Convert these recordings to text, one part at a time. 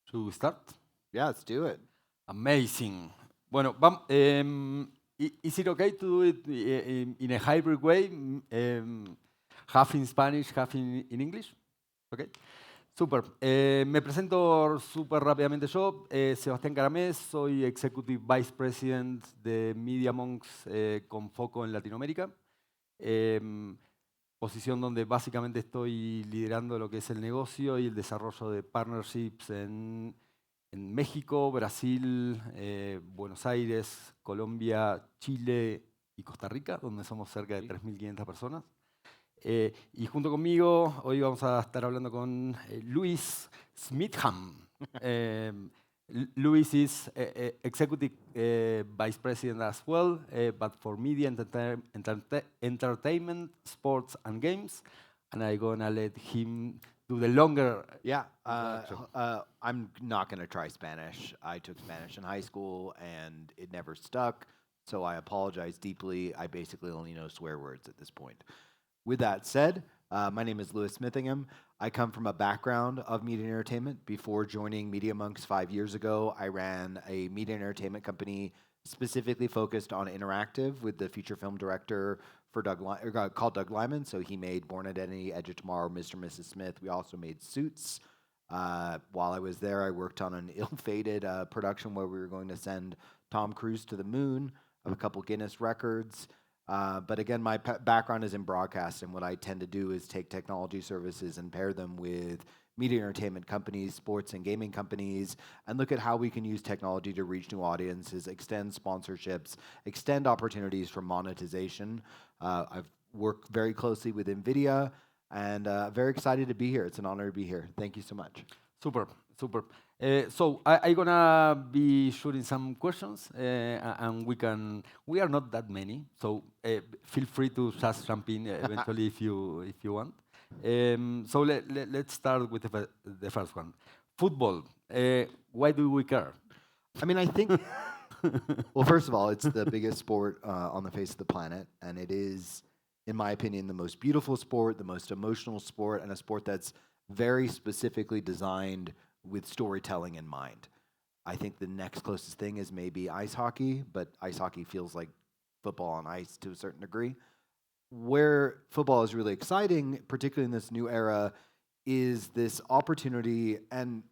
Should we start? Yeah, let's do it. Amazing. Bueno, is it okay to do it in a hybrid way? Half in Spanish, half in English? Okay. Super. Me presento súper rápidamente yo. Sebastián Caramés, soy Executive Vice President de Media.Monks con foco en Latinoamérica. Em, Posición donde básicamente estoy liderando lo que es el negocio y el desarrollo de partnerships en México, Brasil, Buenos Aires, Colombia, Chile y Costa Rica, donde somos cerca de 3.500 personas. Y junto conmigo hoy vamos a estar hablando con Luis Smithingham. Luis is Executive Vice President as well, but for media, entertainment, sports, and games. And I'm gonna let him do the longer. Yeah, introduction. I'm not going to try Spanish. I took Spanish in high school and it never stuck. So I apologize deeply. I basically only know swear words at this point. With that said, my name is Louis Smithingham. I come from a background of media and entertainment. Before joining Media.Monks 5 years ago, I ran a media and entertainment company specifically focused on interactive with the feature film director for called Doug Lyman. So he made Born Identity, Edge of Tomorrow, Mr. and Mrs. Smith. We also made Suits. While I was there, I worked on an ill-fated production where we were going to send Tom Cruise to the moon of a couple Guinness records. But again, my background is in broadcast, and what I tend to do is take technology services and pair them with media entertainment companies, sports and gaming companies, and look at how we can use technology to reach new audiences, extend sponsorships, extend opportunities for monetization. I've worked very closely with NVIDIA, and very excited to be here. It's an honor to be here. Thank you so much. Super, super. So I'm gonna be shooting some questions, and we are not that many, so feel free to just jump in eventually if you want. So let's start with the first one. Football. Why do we care? I mean, I think, well, first of all, it's the biggest sport on the face of the planet, and it is, in my opinion, the most beautiful sport, the most emotional sport, and a sport that's very specifically designed with storytelling in mind. I think the next closest thing is maybe ice hockey, but ice hockey feels like football on ice to a certain degree. Where football is really exciting, particularly in this new era, is this opportunity, and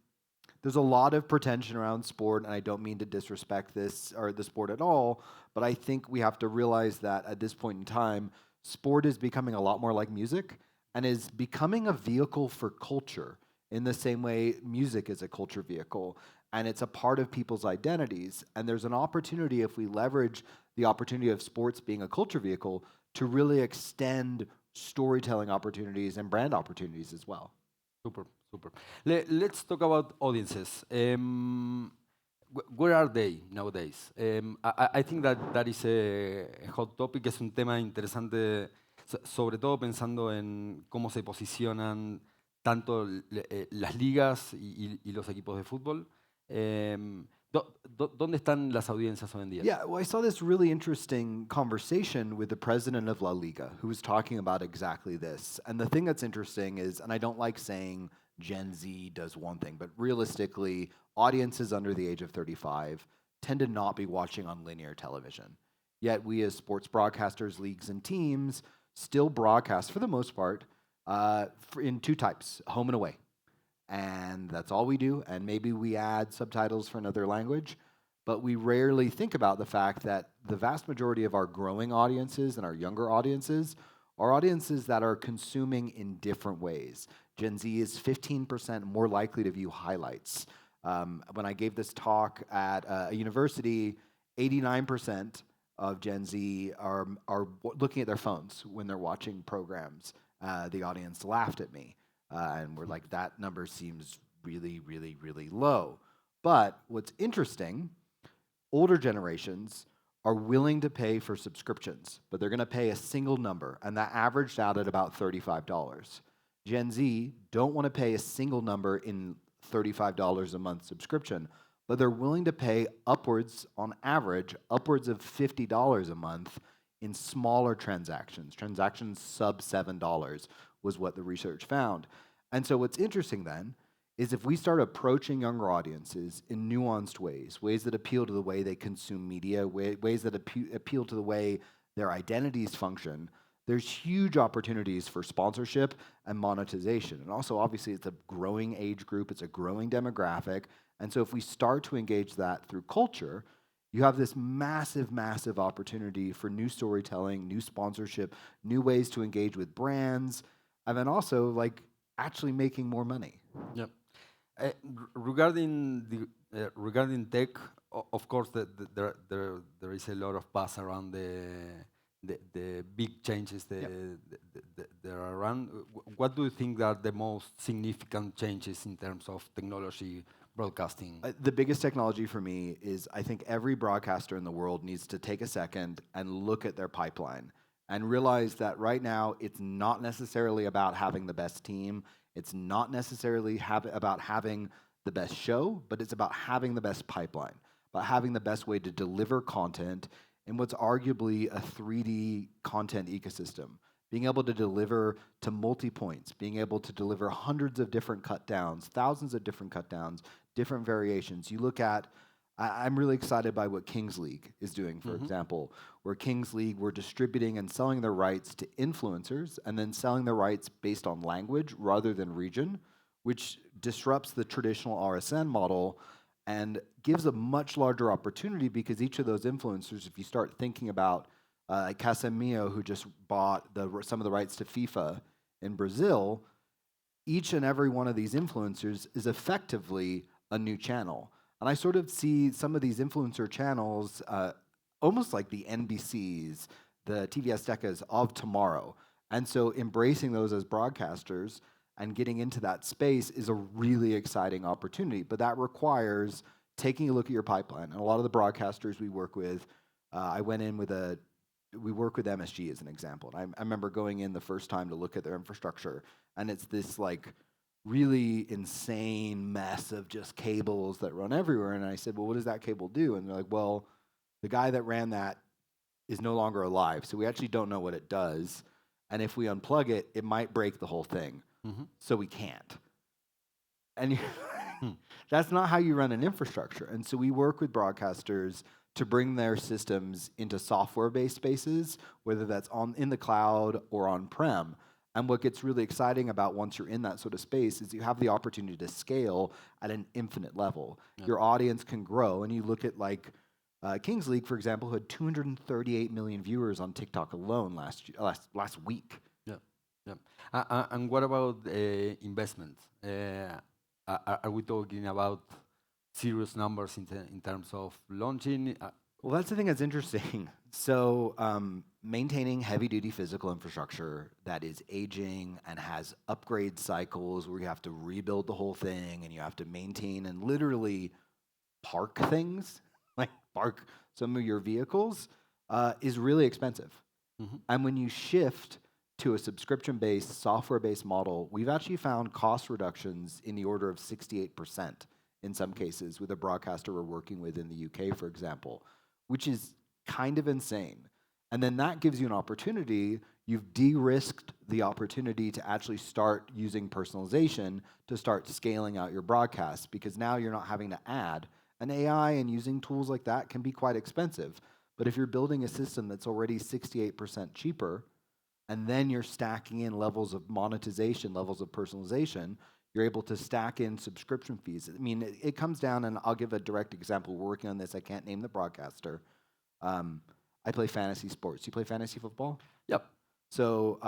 there's a lot of pretension around sport, and I don't mean to disrespect this or the sport at all, but I think we have to realize that at this point in time, sport is becoming a lot more like music and is becoming a vehicle for culture in the same way music is a culture vehicle, and it's a part of people's identities. And there's an opportunity, if we leverage the opportunity of sports being a culture vehicle, to really extend storytelling opportunities and brand opportunities as well. Super, super. Let's talk about audiences. Where are they nowadays? I think that is a hot topic, es un tema interesante, sobre todo pensando en cómo se posicionan tanto las ligas y los equipos de fútbol. ¿Dónde están las audiencias hoy en día? Yeah, well, I saw this really interesting conversation with the president of La Liga who was talking about exactly this. And the thing that's interesting is, and I don't like saying Gen Z does one thing, but realistically, audiences under the age of 35 tend to not be watching on linear television. Yet we as sports broadcasters, leagues, and teams still broadcast, for the most part, in two types, home and away. And that's all we do. And maybe we add subtitles for another language, but we rarely think about the fact that the vast majority of our growing audiences and our younger audiences are audiences that are consuming in different ways. Gen Z is 15% more likely to view highlights. When I gave this talk at a university, 89% of Gen Z are looking at their phones when they're watching programs. The audience laughed at me. And we're like, that number seems really, really, really low. But what's interesting, older generations are willing to pay for subscriptions, but they're going to pay a single number, and that averaged out at about $35. Gen Z don't want to pay a single number in $35 a month subscription, but they're willing to pay upwards, on average, upwards of $50 a month in smaller transactions. Transactions sub $7 was what the research found. And so what's interesting then is if we start approaching younger audiences in nuanced ways, ways that appeal to the way they consume media, ways that appeal to the way their identities function, there's huge opportunities for sponsorship and monetization. And also, obviously, it's a growing age group, it's a growing demographic. And so if we start to engage that through culture, you have this massive, massive opportunity for new storytelling, new sponsorship, new ways to engage with brands, and then also like actually making more money. Yeah. Regarding tech, of course, there is a lot of buzz around the big changes that are around. What do you think are the most significant changes in terms of technology broadcasting? The biggest technology for me is I think every broadcaster in the world needs to take a second and look at their pipeline and realize that right now it's not necessarily about having the best team. It's not necessarily about having the best show, but it's about having the best pipeline, about having the best way to deliver content in what's arguably a 3D content ecosystem. Being able to deliver to multi-points, being able to deliver hundreds of different cut downs, thousands of different cut downs, different variations. You look at, I'm really excited by what Kings League is doing, for example, where Kings League, we're distributing and selling their rights to influencers and then selling the rights based on language rather than region, which disrupts the traditional RSN model and gives a much larger opportunity because each of those influencers, if you start thinking about Casemiro, who just bought some of the rights to FIFA in Brazil, each and every one of these influencers is effectively a new channel. And I sort of see some of these influencer channels almost like the NBCs, the TV Aztecas of tomorrow. And so embracing those as broadcasters and getting into that space is a really exciting opportunity. But that requires taking a look at your pipeline. And a lot of the broadcasters we work with, we work with MSG as an example. And I remember going in the first time to look at their infrastructure, and it's this like really insane mess of just cables that run everywhere. And I said, well, what does that cable do? And they're like, well, the guy that ran that is no longer alive, so we actually don't know what it does. And if we unplug it, it might break the whole thing. So we can't. And that's not how you run an infrastructure. And so we work with broadcasters to bring their systems into software-based spaces, whether that's in the cloud or on-prem. And what gets really exciting about once you're in that sort of space is you have the opportunity to scale at an infinite level. Yep. Your audience can grow, and you look at like Kings League, for example, who had 238 million viewers on TikTok alone last week. Yeah. And what about investment? Are we talking about serious numbers in terms of launching? Well, that's the thing that's interesting. So maintaining heavy-duty physical infrastructure that is aging and has upgrade cycles where you have to rebuild the whole thing and you have to maintain and literally park things, like park some of your vehicles, is really expensive. And when you shift to a subscription-based, software-based model, we've actually found cost reductions in the order of 68% in some cases with a broadcaster we're working with in the UK, for example, which is kind of insane. And then that gives you an opportunity. You've de-risked the opportunity to actually start using personalization to start scaling out your broadcasts, because now you're not having to add. An AI and using tools like that can be quite expensive. But if you're building a system that's already 68% cheaper, and then you're stacking in levels of monetization, levels of personalization, you're able to stack in subscription fees. I mean, it comes down, and I'll give a direct example. We're working on this. I can't name the broadcaster. I play fantasy sports. You play fantasy football? Yep. So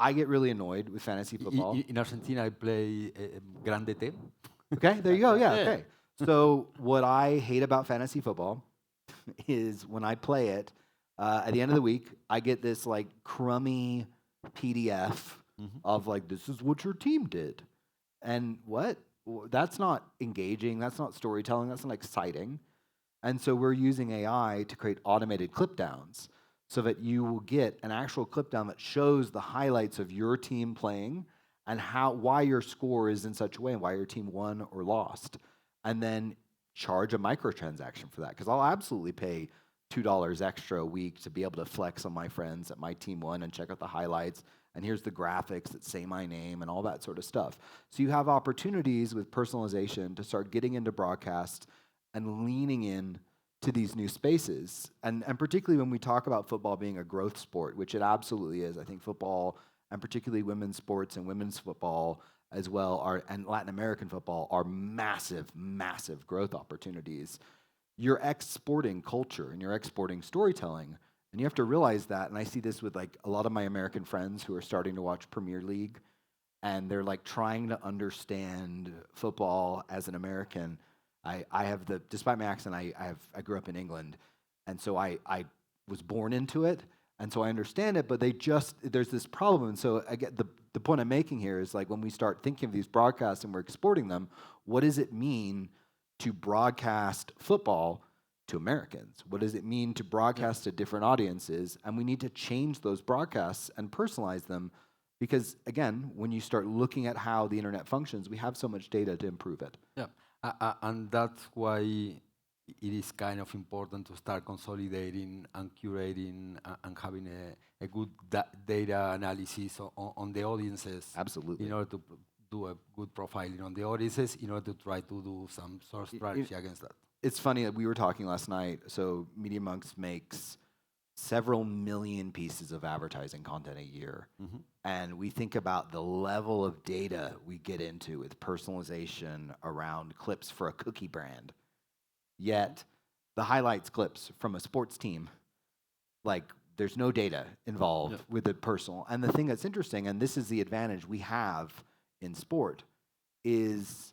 I get really annoyed with fantasy football. In Argentina, I play Grande T. Okay, there you go. Yeah, okay. So what I hate about fantasy football is when I play it, at the end of the week, I get this like crummy PDF of like, this is what your team did. And what? That's not engaging. That's not storytelling. That's not exciting. And so we're using AI to create automated clip downs so that you will get an actual clip down that shows the highlights of your team playing and why your score is in such a way and why your team won or lost. And then charge a microtransaction for that, because I'll absolutely pay $2 extra a week to be able to flex on my friends that my team won and check out the highlights and here's the graphics that say my name and all that sort of stuff. So you have opportunities with personalization to start getting into broadcast and leaning in to these new spaces. And particularly when we talk about football being a growth sport, which it absolutely is. I think football, and particularly women's sports and women's football as well, and Latin American football are massive, massive growth opportunities. You're exporting culture and you're exporting storytelling. And you have to realize that, and I see this with like a lot of my American friends who are starting to watch Premier League, and they're like trying to understand football as an American. Despite my accent, I grew up in England, and so I was born into it, and so I understand it, but there's this problem. And so I get the point I'm making here is like when we start thinking of these broadcasts and we're exporting them, what does it mean to broadcast football to Americans? What does it mean to broadcast to different audiences? And we need to change those broadcasts and personalize them because, again, when you start looking at how the internet functions, we have so much data to improve it. Yeah, and that's why it is kind of important to start consolidating and curating and having a good data analysis on the audiences. Absolutely. In order to do a good profiling on the audiences, in order to try to do some sort of strategy against that. It's funny that we were talking last night. So Media.Monks makes several million pieces of advertising content a year. Mm-hmm. And we think about the level of data we get into with personalization around clips for a cookie brand. Yet the highlights clips from a sports team, like there's no data involved with the personal. And the thing that's interesting, and this is the advantage we have in sport, is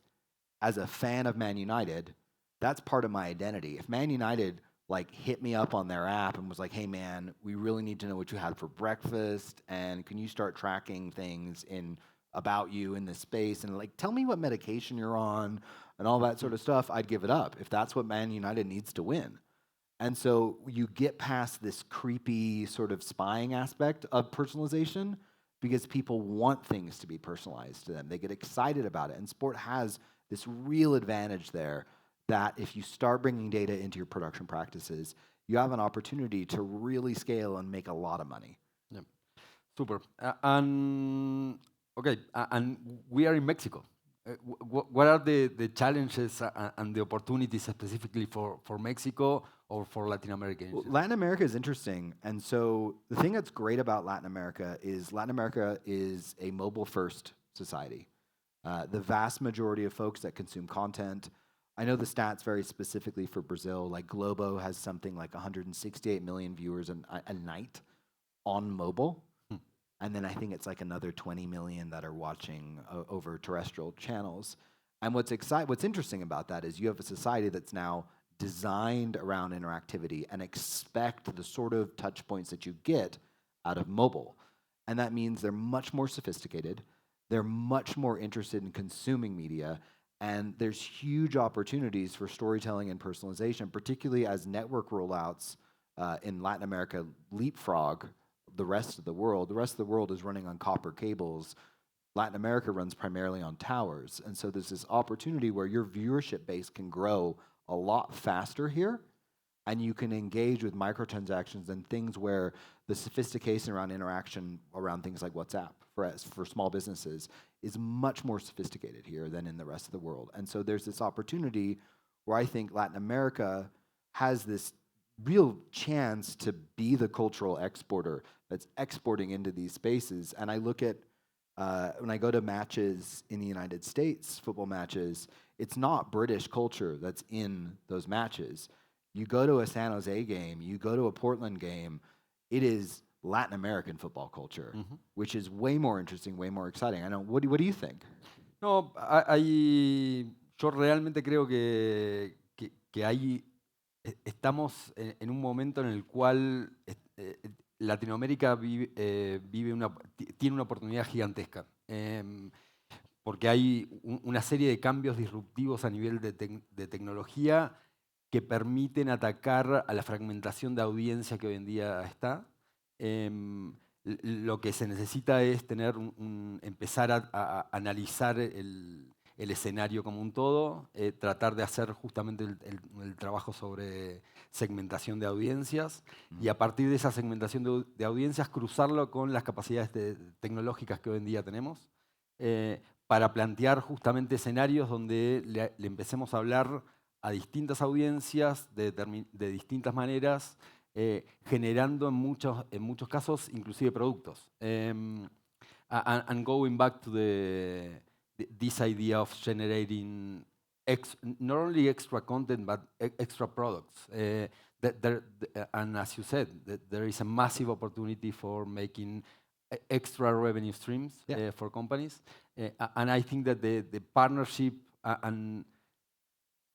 as a fan of Man United, that's part of my identity. If Man United like hit me up on their app and was like, hey man, we really need to know what you had for breakfast, and can you start tracking things about you in this space, and like tell me what medication you're on and all that sort of stuff, I'd give it up if that's what Man United needs to win. And so you get past this creepy sort of spying aspect of personalization because people want things to be personalized to them. They get excited about it. And sport has this real advantage there that if you start bringing data into your production practices, you have an opportunity to really scale and make a lot of money. Yeah. Super. And we are in Mexico. What are the challenges and the opportunities specifically for Mexico or for Latin America? Well, Latin America is interesting. And so the thing that's great about Latin America is a mobile-first society. The vast majority of folks that consume content, I know the stats very specifically for Brazil, like Globo has something like 168 million viewers a night on mobile. And then I think it's like another 20 million that are watching over terrestrial channels. And what's interesting about that is you have a society that's now designed around interactivity and expect the sort of touch points that you get out of mobile. And that means they're much more sophisticated. They're much more interested in consuming media. And there's huge opportunities for storytelling and personalization, particularly as network rollouts in Latin America leapfrog the rest of the world. The rest of the world is running on copper cables. Latin America runs primarily on towers. And so there's this opportunity where your viewership base can grow a lot faster here, and you can engage with microtransactions and things where the sophistication around interaction around things like WhatsApp for small businesses is much more sophisticated here than in the rest of the world. And so there's this opportunity where I think Latin America has this real chance to be the cultural exporter that's exporting into these spaces. And I look at, when I go to matches in the United States, football matches, it's not British culture that's in those matches. You go to a San Jose game, you go to a Portland game, it is Latin American football culture, which is way more interesting, way more exciting. I know. What do you think? No, yo realmente creo que estamos en un momento en el cual Latinoamérica tiene una oportunidad gigantesca, porque hay una serie de cambios disruptivos a nivel de tecnología que permiten atacar a la fragmentación de audiencia que hoy en día está. Lo que se necesita es empezar a analizar el escenario como un todo, tratar de hacer justamente el trabajo sobre segmentación de audiencias y a partir de esa segmentación de audiencias cruzarlo con las capacidades tecnológicas que hoy en día tenemos para plantear justamente escenarios donde le empecemos a hablar a distintas audiencias de distintas maneras, generando en muchos casos inclusive productos. And going back to this idea of generating not only extra content but extra products. And as you said, there is a massive opportunity for making extra revenue streams for companies. And I think that the partnership and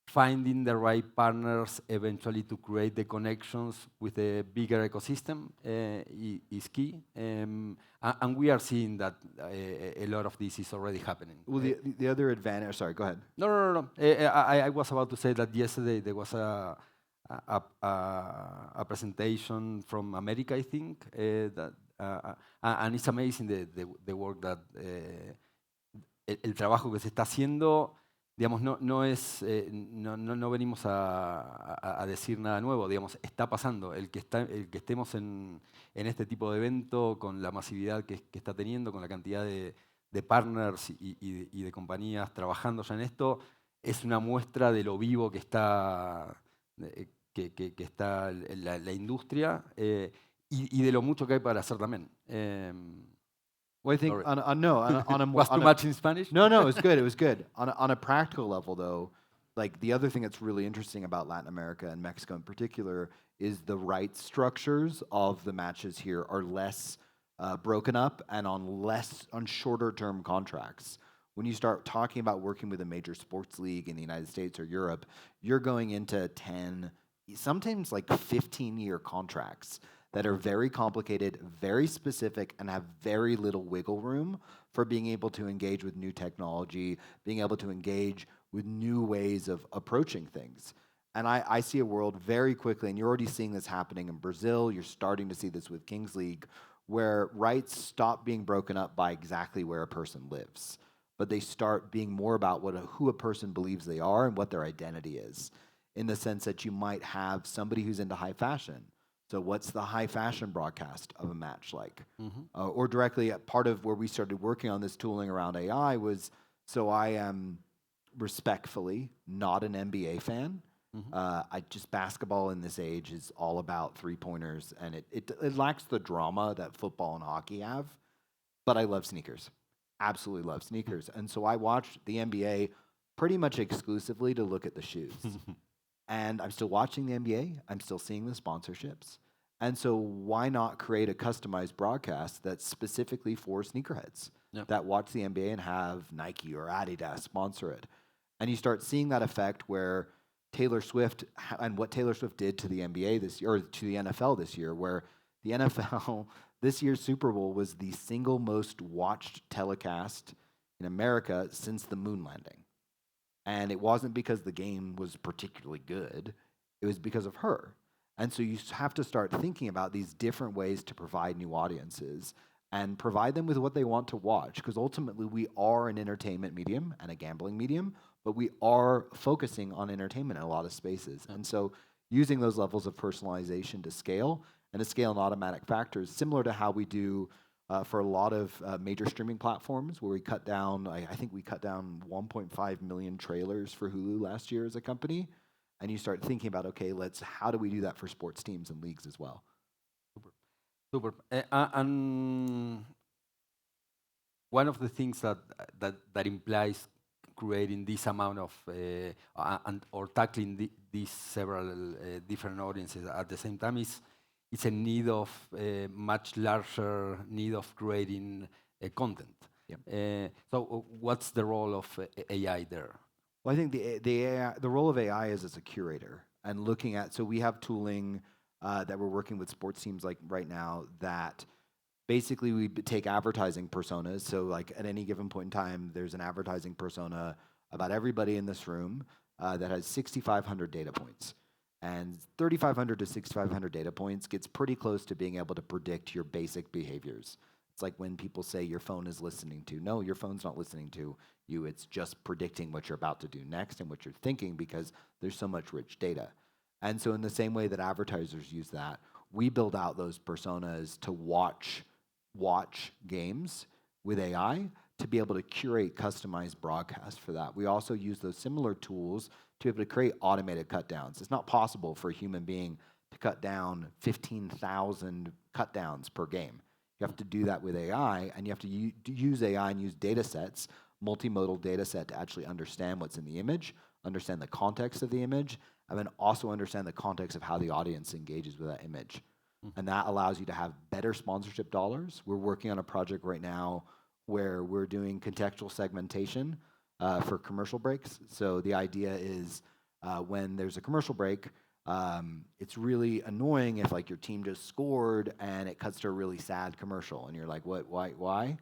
finding the right partners eventually to create the connections with a bigger ecosystem is key. And we are seeing that a lot of this is already happening. Well, the other advantage, sorry, go ahead. No. I was about to say that yesterday there was a presentation from America, I think, and it's amazing the work that el trabajo que se está haciendo. Digamos, no venimos a decir nada nuevo, digamos, está pasando. El que estemos en este tipo de evento, con la masividad que está teniendo, con la cantidad de partners y de compañías trabajando ya en esto, es una muestra de lo vivo que está, la industria y de lo mucho que hay para hacer también. Well, I think on a more was too much in Spanish? No, it was good. It was good. On a practical level, though, like the other thing that's really interesting about Latin America and Mexico in particular is the rights structures of the matches here are less broken up and on shorter term contracts. When you start talking about working with a major sports league in the United States or Europe, you're going into 10, sometimes like 15-year contracts that are very complicated, very specific, and have very little wiggle room for being able to engage with new technology, being able to engage with new ways of approaching things. And I see a world very quickly, and you're already seeing this happening in Brazil, you're starting to see this with Kings League, where rights stop being broken up by exactly where a person lives, but they start being more about who a person believes they are and what their identity is, in the sense that you might have somebody who's into high fashion. So what's the high fashion broadcast of a match like? Or directly, part of where we started working on this tooling around AI was, so I am respectfully not an NBA fan. Basketball in this age is all about three-pointers, and it lacks the drama that football and hockey have, but I love sneakers. Absolutely love sneakers. And so I watched the NBA pretty much exclusively to look at the shoes. And I'm still watching the NBA. I'm still seeing the sponsorships. And so why not create a customized broadcast that's specifically for sneakerheads that watch the NBA and have Nike or Adidas sponsor it? And you start seeing that effect where Taylor Swift and what Taylor Swift did to the NBA this year, or to the NFL this year, where the NFL, this year's Super Bowl was the single most watched telecast in America since the moon landing. And it wasn't because the game was particularly good. It was because of her. And so you have to start thinking about these different ways to provide new audiences and provide them with what they want to watch. Because ultimately, we are an entertainment medium and a gambling medium, but we are focusing on entertainment in a lot of spaces. And so using those levels of personalization to scale and to scale in automatic factors, similar to how we do for a lot of major streaming platforms, where we cut down, I think we cut down 1.5 million trailers for Hulu last year as a company. And you start thinking about, okay, how do we do that for sports teams and leagues as well? Super. And one of the things that implies creating this amount of or tackling these several different audiences at the same time is it's a need of much larger need of creating content. So what's the role of AI there? Well, I think the role of AI is as a curator and looking at, so we have tooling that we're working with sports teams like right now that basically we take advertising personas. So like at any given point in time, there's an advertising persona about everybody in this room that has 6,500 data points. And 3,500 to 6,500 data points gets pretty close to being able to predict your basic behaviors. It's like when people say your phone is listening to. No, your phone's not listening to you. It's just predicting what you're about to do next and what you're thinking because there's so much rich data. And so in the same way that advertisers use that, we build out those personas to watch games with AI to be able to curate customized broadcasts for that. We also use those similar tools to be able to create automated cut downs. It's not possible for a human being to cut down 15,000 cut downs per game. You have to do that with AI, and you have to use AI and use data sets, multimodal data set, to actually understand what's in the image, understand the context of the image, and then also understand the context of how the audience engages with that image. And that allows you to have better sponsorship dollars. We're working on a project right now where we're doing contextual segmentation for commercial breaks. So the idea is when there's a commercial break, it's really annoying if like your team just scored and it cuts to a really sad commercial and you're like, what, why?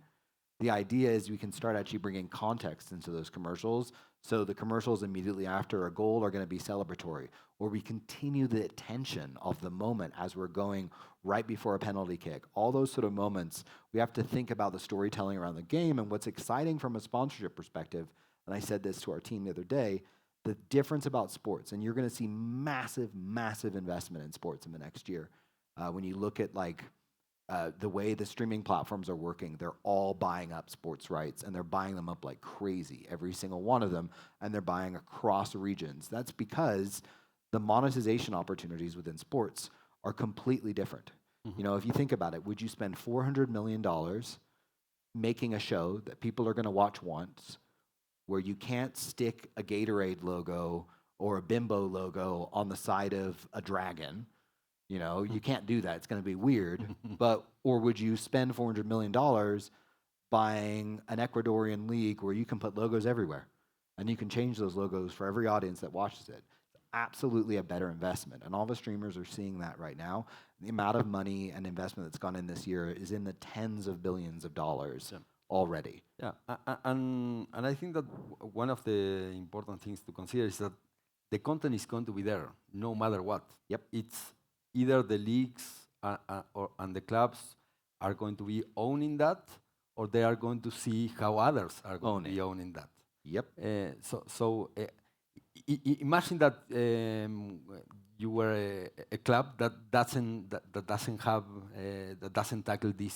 The idea is we can start actually bringing context into those commercials. So the commercials immediately after a goal are going to be celebratory, or we continue the tension of the moment as we're going right before a penalty kick. All those sort of moments, we have to think about the storytelling around the game and what's exciting from a sponsorship perspective. And I said this to our team the other day, the difference about sports, and you're going to see massive, massive investment in sports in the next year. When you look at like the way the streaming platforms are working, they're all buying up sports rights, and they're buying them up like crazy, every single one of them, and they're buying across regions. That's because the monetization opportunities within sports are completely different. You know, if you think about it, would you spend $400 million making a show that people are going to watch once, where you can't stick a Gatorade logo or a Bimbo logo on the side of a dragon? You know, you can't do that. It's going to be weird. Or would you spend $400 million buying an Ecuadorian league where you can put logos everywhere and you can change those logos for every audience that watches it? Absolutely a better investment. And all the streamers are seeing that right now. The amount of money and investment that's gone in this year is in the tens of billions of dollars already. Yeah, and I think that one of the important things to consider is that the content is going to be there no matter what. Yep. It's either the leagues and the clubs are going to be owning that, or they are going to see how others are going to be owning that. Yep. Imagine that you were a club that doesn't tackle this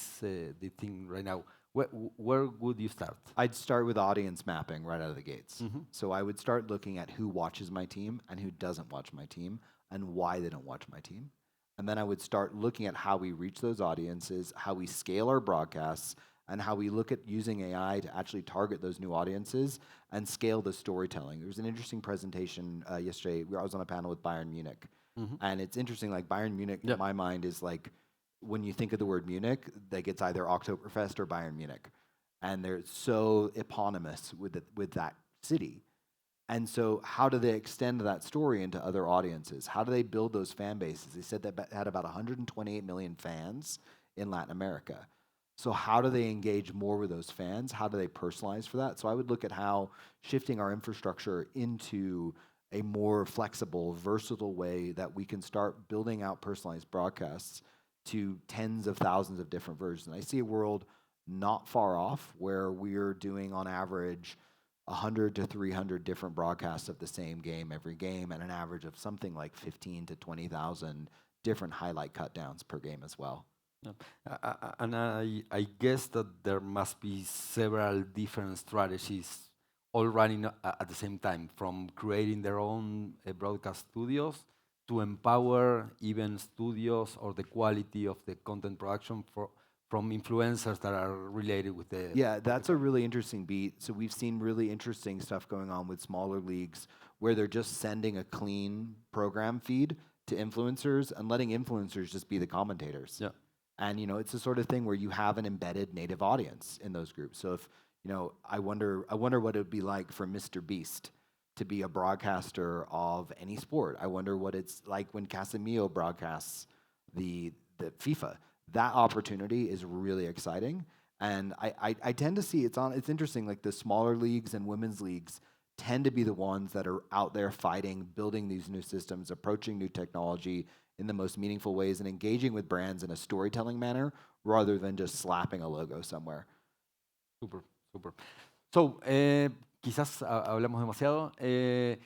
thing right now. Where would you start? I'd start with audience mapping right out of the gates. So I would start looking at who watches my team and who doesn't watch my team and why they don't watch my team. And then I would start looking at how we reach those audiences, how we scale our broadcasts, and how we look at using AI to actually target those new audiences and scale the storytelling. There was an interesting presentation yesterday. I was on a panel with Bayern Munich. And it's interesting, like Bayern Munich, in my mind, is like, when you think of the word Munich, like it's either Oktoberfest or Bayern Munich. And they're so eponymous with that city. And so how do they extend that story into other audiences? How do they build those fan bases? They said that had about 128 million fans in Latin America. So how do they engage more with those fans? How do they personalize for that? So I would look at how shifting our infrastructure into a more flexible, versatile way that we can start building out personalized broadcasts to tens of thousands of different versions. I see a world not far off where we're doing on average 100 to 300 different broadcasts of the same game every game, and an average of something like 15 to 20,000 different highlight cut downs per game as well. And I guess that there must be several different strategies all running at the same time, from creating their own broadcast studios to empower even studios or the quality of the content production from influencers that are related with the... Yeah, that's a really interesting beat. So we've seen really interesting stuff going on with smaller leagues where they're just sending a clean program feed to influencers and letting influencers just be the commentators. Yeah. And, you know, it's the sort of thing where you have an embedded native audience in those groups. So if, you know, I wonder what it would be like for Mr. Beast to be a broadcaster of any sport. I wonder what it's like when Casemiro broadcasts the FIFA. That opportunity is really exciting. And I tend to see it's interesting, like the smaller leagues and women's leagues tend to be the ones that are out there fighting, building these new systems, approaching new technology, in the most meaningful ways and engaging with brands in a storytelling manner rather than just slapping a logo somewhere. Super, super. So, quizás hablamos demasiado.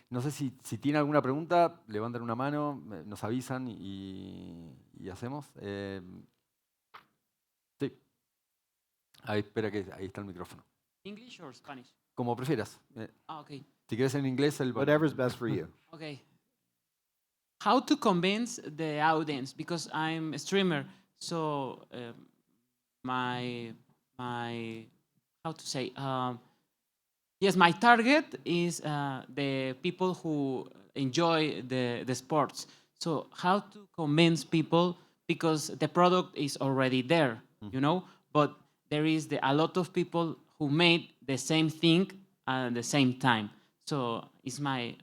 No sé si tiene alguna pregunta, levantan una mano, nos avisan y hacemos. Sí. Ahí, espera que ahí está el micrófono. English or Spanish? Como prefieras. Okay. Si quieres en inglés, Whatever's best for you. Okay. How to convince the audience? Because I'm a streamer, so my how to say yes, my target is the people who enjoy the sports. So how to convince people, because the product is already there, you know, but there is a lot of people who made the same thing at the same time. So it's my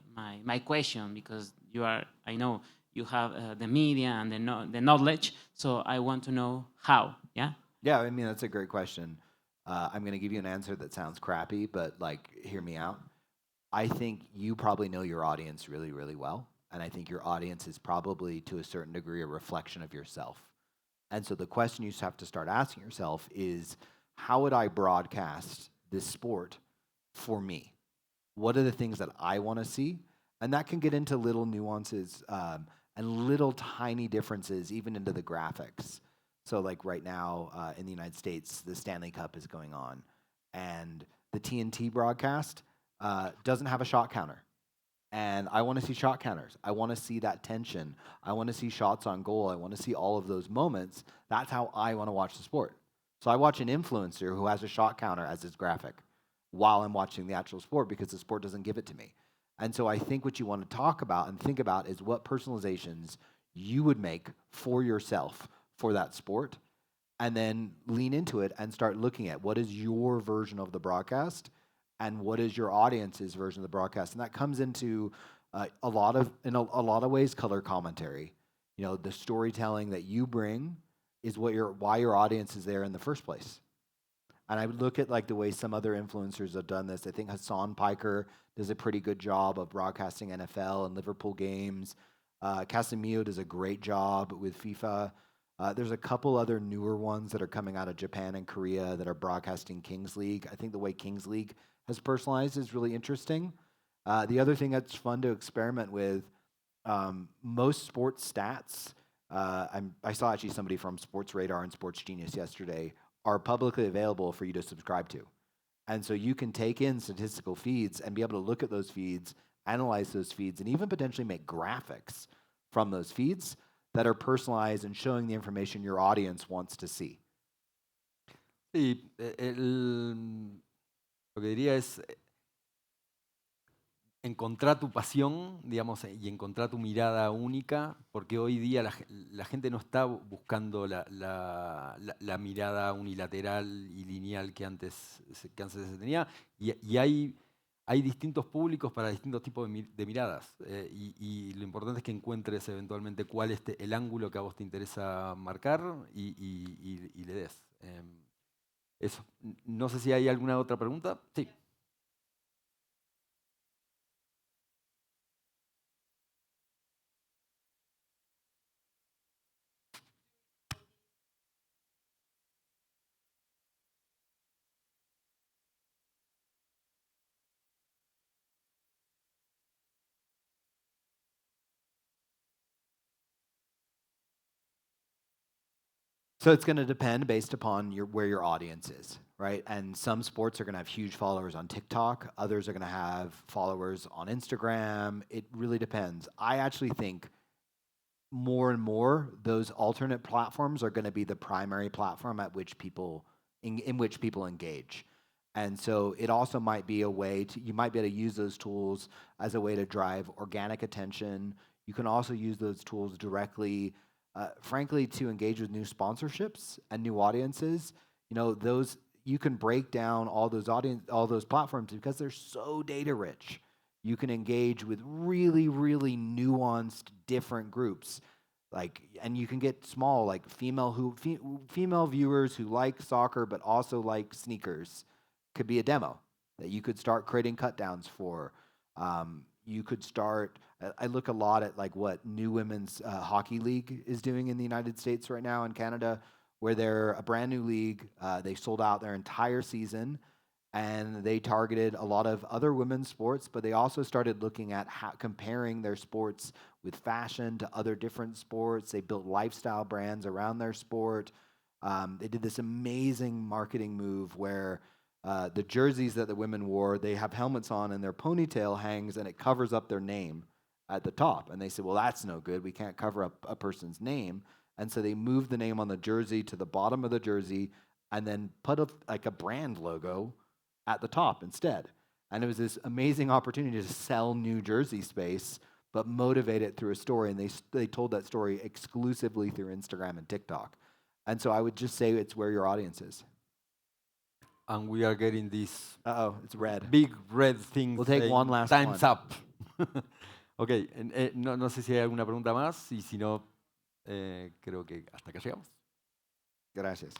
question, because I know you have the media and the knowledge, so I want to know how. Yeah. Yeah, I mean, that's a great question. I'm going to give you an answer that sounds crappy, but like, hear me out. I think you probably know your audience really, really well. And I think your audience is probably, to a certain degree, a reflection of yourself. And so the question you have to start asking yourself is, how would I broadcast this sport for me? What are the things that I want to see? And that can get into little nuances and little tiny differences, even into the graphics. So like right now in the United States, the Stanley Cup is going on. And the TNT broadcast doesn't have a shot counter. And I want to see shot counters. I want to see that tension. I want to see shots on goal. I want to see all of those moments. That's how I want to watch the sport. So I watch an influencer who has a shot counter as his graphic while I'm watching the actual sport, because the sport doesn't give it to me. And so I think what you want to talk about and think about is what personalizations you would make for yourself for that sport, and then lean into it and start looking at what is your version of the broadcast and what is your audience's version of the broadcast. And that comes into in a lot of ways, color commentary. You know, the storytelling that you bring is why your audience is there in the first place. And I would look at like the way some other influencers have done this. I think Hassan Piker does a pretty good job of broadcasting NFL and Liverpool games. Casemiro does a great job with FIFA. There's a couple other newer ones that are coming out of Japan and Korea that are broadcasting Kings League. I think the way Kings League has personalized is really interesting. The other thing that's fun to experiment with, most sports stats, I saw actually somebody from Sports Radar and Sports Genius yesterday, are publicly available for you to subscribe to. And so you can take in statistical feeds and be able to look at those feeds, analyze those feeds, and even potentially make graphics from those feeds that are personalized and showing the information your audience wants to see. Sí, lo que diría es encontrar tu pasión, digamos, y encontrar tu mirada única, porque hoy día la gente no está buscando la mirada unilateral y lineal que antes se tenía, y hay distintos públicos para distintos tipos de miradas, y lo importante es que encuentres eventualmente cuál es el ángulo que a vos te interesa marcar y le des. Eso. No sé si hay alguna otra pregunta. Sí. So it's going to depend based upon where your audience is, right? And some sports are going to have huge followers on TikTok. Others are going to have followers on Instagram. It really depends. I actually think more and more those alternate platforms are going to be the primary platform at which people in which people engage. And so it also might be a way you might be able to use those tools as a way to drive organic attention. You can also use those tools directly, frankly, to engage with new sponsorships and new audiences. You know, you can break down all those platforms because they're so data rich. You can engage with really, really nuanced different groups. And you can get small, like female viewers who like soccer but also like sneakers. Could be a demo that you could start creating cut downs for. you could start. I look a lot at like what New Women's Hockey League is doing in the United States right now and Canada, where they're a brand new league. They sold out their entire season, and they targeted a lot of other women's sports, but they also started looking at comparing their sports with fashion to other different sports. They built lifestyle brands around their sport. They did this amazing marketing move where the jerseys that the women wore, they have helmets on and their ponytail hangs and it covers up their name at the top. And they said, well, that's no good. We can't cover up a person's name. And so they moved the name on the jersey to the bottom of the jersey and then put like a brand logo at the top instead. And it was this amazing opportunity to sell new jersey space, but motivate it through a story. And they told that story exclusively through Instagram and TikTok. And so I would just say it's where your audience is. And we are getting this It's red. big red thing. We'll take one last Time's one. up. Ok, no sé si hay alguna pregunta más y si no, creo que hasta acá llegamos. Gracias.